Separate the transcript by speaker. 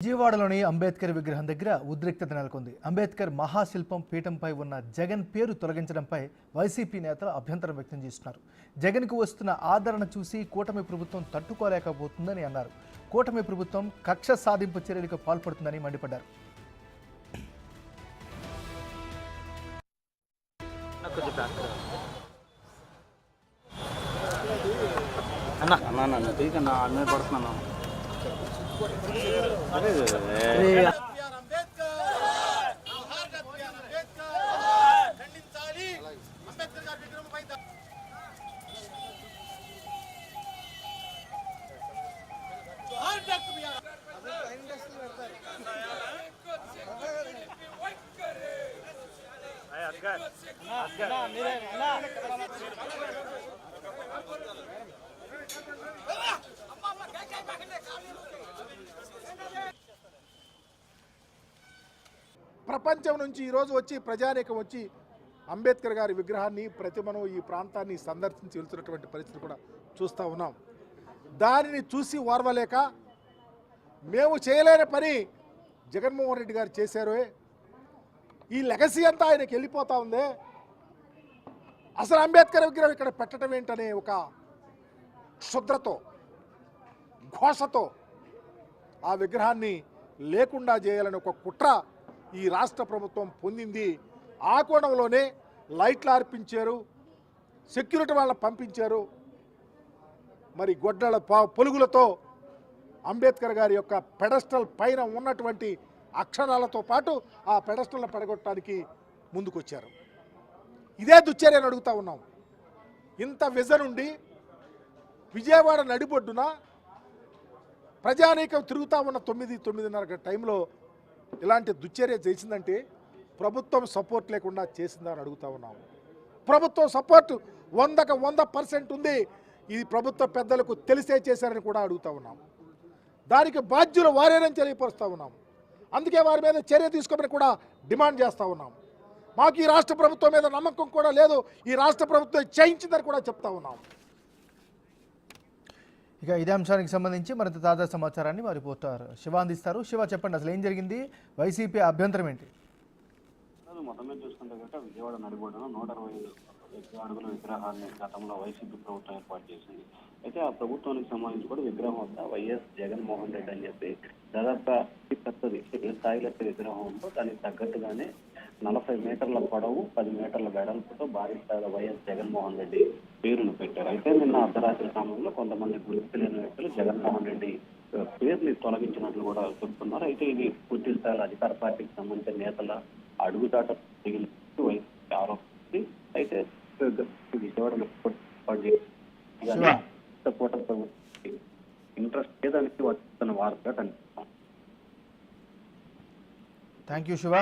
Speaker 1: విజయవాడలోని అంబేద్కర్ విగ్రహం దగ్గర ఉద్రిక్తత నెలకొంది. అంబేద్కర్ మహాశిల్పం పీఠంపై ఉన్న జగన్ పేరు తొలగించడంపై వైసీపీ నేతలు అభ్యంతరం వ్యక్తం చేస్తున్నారు. జగన్కు వస్తున్న ఆదరణ చూసి కూటమి ప్రభుత్వం తట్టుకోలేకపోతుందని అన్నారు. కూటమి ప్రభుత్వం కక్ష సాధింపు చర్యలకు పాల్పడుతుందని మండిపడ్డారు.
Speaker 2: ప్రపంచం నుంచి ఈరోజు వచ్చి ప్రజానీకం వచ్చి అంబేద్కర్ గారి విగ్రహాన్ని ప్రతిమను ఈ ప్రాంతాన్ని సందర్శించి వెళ్తున్నటువంటి పరిస్థితి కూడా చూస్తూ ఉన్నాం. దానిని చూసి ఓర్వలేక మేము చేయలేని పని జగన్మోహన్ రెడ్డి గారు చేశారు, ఈ లెగసీ అంతా ఆయనకి వెళ్ళిపోతూ ఉంది, అసలు అంబేద్కర్ విగ్రహం ఇక్కడ పెట్టడం ఏంటనే ఒక క్షుద్రతో ఘోషతో ఆ విగ్రహాన్ని లేకుండా చేయాలని ఒక కుట్ర ఈ రాష్ట్ర ప్రభుత్వం పొందింది. ఆ కోణంలోనే లైట్లు అర్పించారు, సెక్యూరిటీ వాళ్ళని పంపించారు, మరి గొడ్డల పొలుగులతో అంబేద్కర్ గారి యొక్క పెడస్టల్ పైన ఉన్నటువంటి అక్షరాలతో పాటు ఆ పెడస్టల్ని పడగొట్టడానికి ముందుకొచ్చారు. ఇదే దుశ్చర్యని అడుగుతూ ఉన్నాం. ఇంత విజన్ ఉండి విజయవాడ నడిబొడ్డున ప్రజానీకం తిరుగుతూ ఉన్న 9:30 టైంలో ఇలాంటి దుశ్చర్య చేసిందంటే ప్రభుత్వం సపోర్ట్ లేకుండా చేసిందని అడుగుతూ ఉన్నాము. ప్రభుత్వం సపోర్ట్ 100% ఉంది. ఇది ప్రభుత్వ పెద్దలకు తెలిసే చేశారని కూడా అడుగుతూ ఉన్నాము. దానికి బాధ్యులు వారేనని తెలియపరుస్తూ ఉన్నాము. అందుకే వారి మీద చర్య తీసుకోమని కూడా డిమాండ్ చేస్తూ ఉన్నాము. మాకు ఈ రాష్ట్ర ప్రభుత్వం మీద నమ్మకం కూడా లేదు, ఈ రాష్ట్ర ప్రభుత్వం చేయించిందని కూడా చెప్తా ఉన్నాము.
Speaker 1: ఇక ఇదే అంశానికి సంబంధించి మరింత తాజా సమాచారాన్ని మా రిపోర్టర్ శివ అందిస్తారు. శివ, చెప్పండి, అసలు ఏం జరిగింది? వైసీపీ అభ్యంతరం ఏంటి?
Speaker 3: మొత్తమే చూసుకుంటే కనుక విజయవాడ నడిబొడ్డున 160 అడుగుల విగ్రహాన్ని గతంలో వైసీపీ ప్రభుత్వం ఏర్పాటు చేసింది. అయితే ఆ ప్రభుత్వానికి సంబంధించి కూడా విగ్రహం వద్ద వైఎస్ జగన్మోహన్ రెడ్డి అని చెప్పి దాదాపు పెద్దది స్థాయిలో విగ్రహం ఉందో దానికి తగ్గట్టుగానే 40 మీటర్ల పొడవు 10 మీటర్ల వెడల్పుతో భారీ స్థాయిలో వైఎస్ జగన్మోహన్ రెడ్డి పేరును పెట్టారు. అయితే నిన్న అర్ధరాత్రి సమయంలో కొంతమంది గుర్తు తెలియని వ్యక్తులు జగన్మోహన్ రెడ్డి పేరుని తొలగించినట్లు కూడా చెప్తున్నారు. అయితే ఇది పూర్తి స్థాయిలో అధికార పార్టీకి సంబంధించిన నేతల అడుగుదాట తగిలినట్టు వైసీపీ ఆరోపిస్తుంది. అయితే విజయవాడలో ఇంట్రెస్ట్ లేదని వస్తున్న వార్తగా కనిపిస్తాం.
Speaker 1: Thank you Shiva.